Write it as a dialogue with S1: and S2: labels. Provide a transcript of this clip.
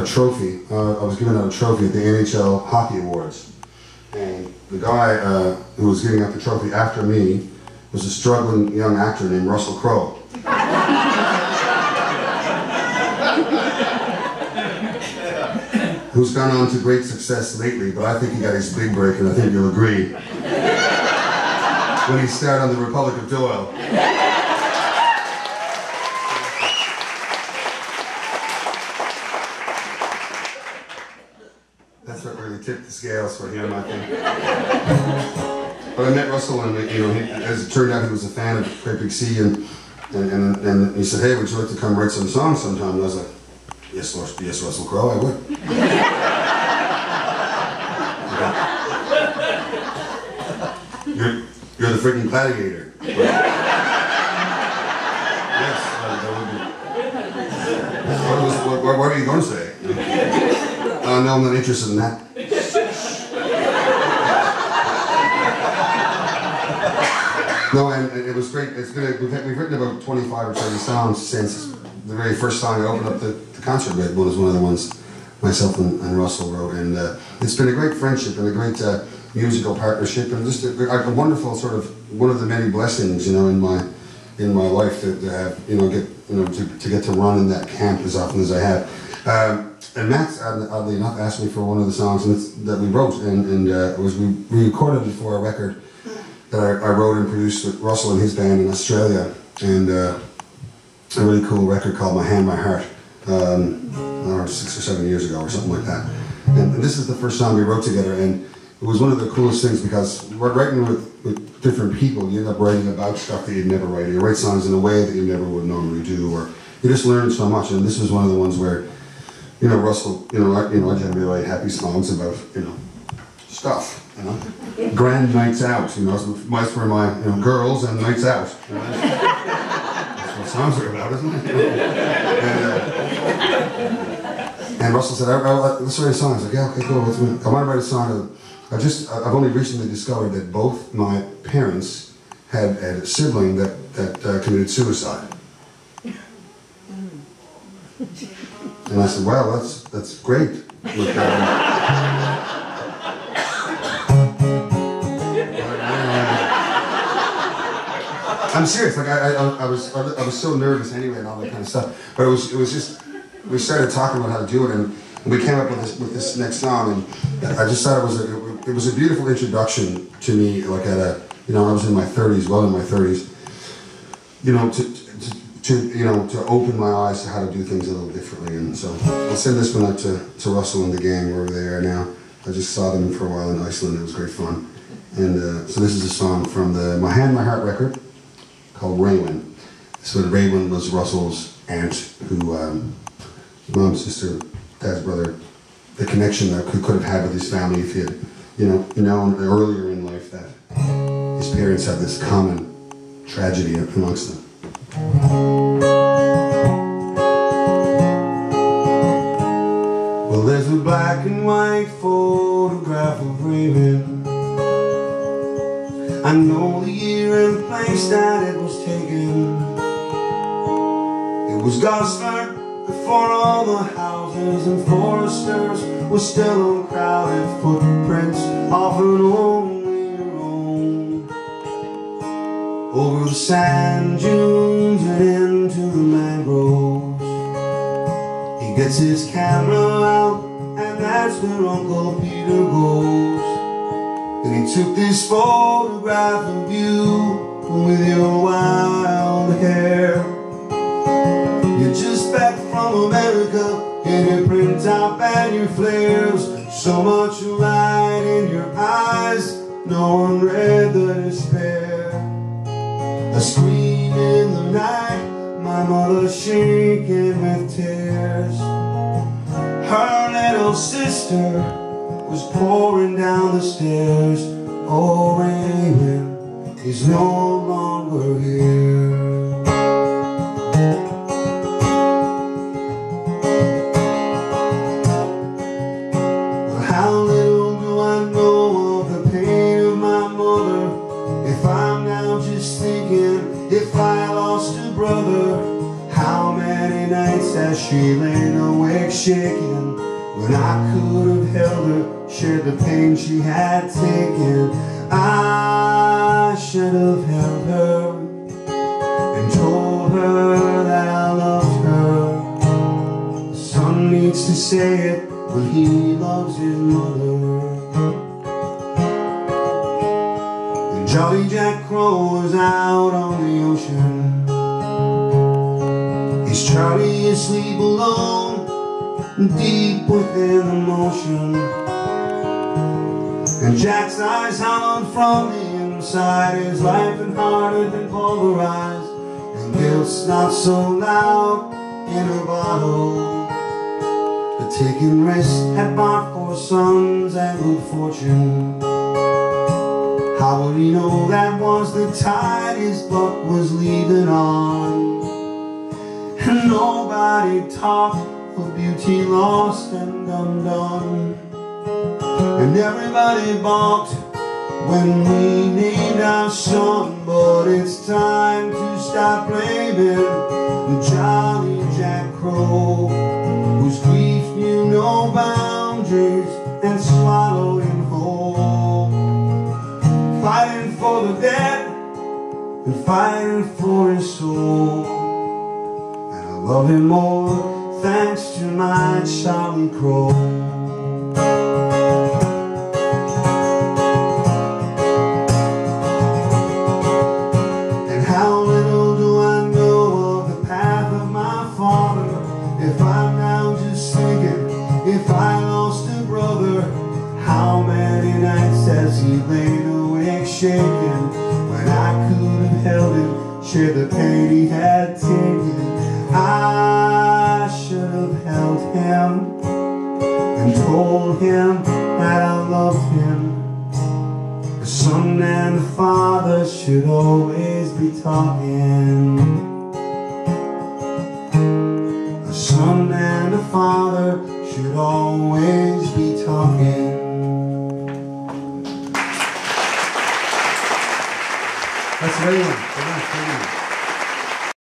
S1: trophy. I was given out a trophy at the NHL Hockey Awards. And the guy who was giving out the trophy after me was a struggling young actor named Russell Crowe. Who's gone on to great success lately, but I think he got his big break, and I think you'll agree, when he starred on The Republic of Doyle. That's what really tipped the scales for him, I think. But I met Russell, and as it turned out, he was a fan of Great Big Sea, and he said, "Hey, would you like to come write some songs sometime?" And I was like, "Yes, Russell Crowe, I would." You're the freaking gladiator. Yes, that would be. What are you going to say? No, I'm not interested in that. No, and it was great. We've written about 25 or 30 songs since the very first song I opened up the concert with. Was one of the ones myself and Russell wrote, and it's been a great friendship and a great musical partnership, and just a wonderful sort of one of the many blessings, in my life to have, to get to run in that camp as often as I have. And Max, oddly enough, asked me for one of the songs that we wrote, and we recorded it for a record that I wrote and produced with Russell and his band in Australia, and a really cool record called My Hand, My Heart, I don't know, 6 or 7 years ago or something like that. And this is the first song we wrote together, and it was one of the coolest things because writing with different people, you end up writing about stuff that you'd never write. You write songs in a way that you never would normally do, or you just learn so much. And this was one of the ones where, Russell, I generally write happy songs about, stuff, grand nights out, mice for my, girls and nights out. That's what songs are about, isn't it? And Russell said, let's write a song. I was like, yeah, okay, cool. I want to write a song. I've only recently discovered that both my parents had a sibling that committed suicide. And I said, well, that's great. I'm serious. Like I was so nervous anyway, and all that kind of stuff. But it was just, we started talking about how to do it, and we came up with this next song, and I just thought it was a beautiful introduction to me. Like I was in my 30s, well in my 30s, to open my eyes to how to do things a little differently. And so I'll send this one out to Russell and the gang wherever they are now. I just saw them for a while in Iceland. It was great fun. And so this is a song from the My Hand, My Heart record called Raewyn. So Raewyn was Russell's aunt, who, mom's sister, dad's brother, the connection that could have had with his family if he had, known earlier in life that his parents had this common tragedy amongst them. Well, there's a black and white photograph of Raewyn. I know the year and place that it was taken. It was Gosford before all the houses and foresters were still crowded footprints, often only your own. Over the sand dunes and into the mangroves, he gets his camera out, and that's where Uncle Peter goes. And he took this photograph of you with your wild hair. You're just back from America in your print top and your flares. So much light in your eyes, no one read the despair. A scream in the night, my mother shaking with tears. Her little sister was pouring down the stairs. Oh, Raewyn is no longer here. Well, how little do I know of the pain of my mother, if I'm now just thinking, if I lost a brother, how many nights has she lain awake shaken when I could have held her, shared the pain she had taken. I should have held her and told her that I loved her. The son needs to say it when he loves his mother. And Jolly Jack Crow was out on the ocean. He's Charlie asleep alone, deep within the motion. And Jack's eyes hollowed from the inside, his life and heart had been pulverized, and guilt's not so loud in a bottle. But taking risks had bought 4 sons and good fortune. How would he know that was the tide his buck was leaving on? And nobody talked of beauty lost and undone. And everybody balked when we named our son. But it's time to stop blaming the Jolly Jack Crow, whose grief knew no boundaries and swallowed him whole. Fighting for the dead and fighting for his soul. And I love him more thanks to my Charlie Crow. And how little do I know of the path of my father, if I'm now just thinking, if I lost a brother. How many nights has he laid awake shaking when I could have held him, shared the pain he had taken. I should have held him and told him that I loved him. The son and the father should always be talking. The son and the father should always be talking. That's Raewyn.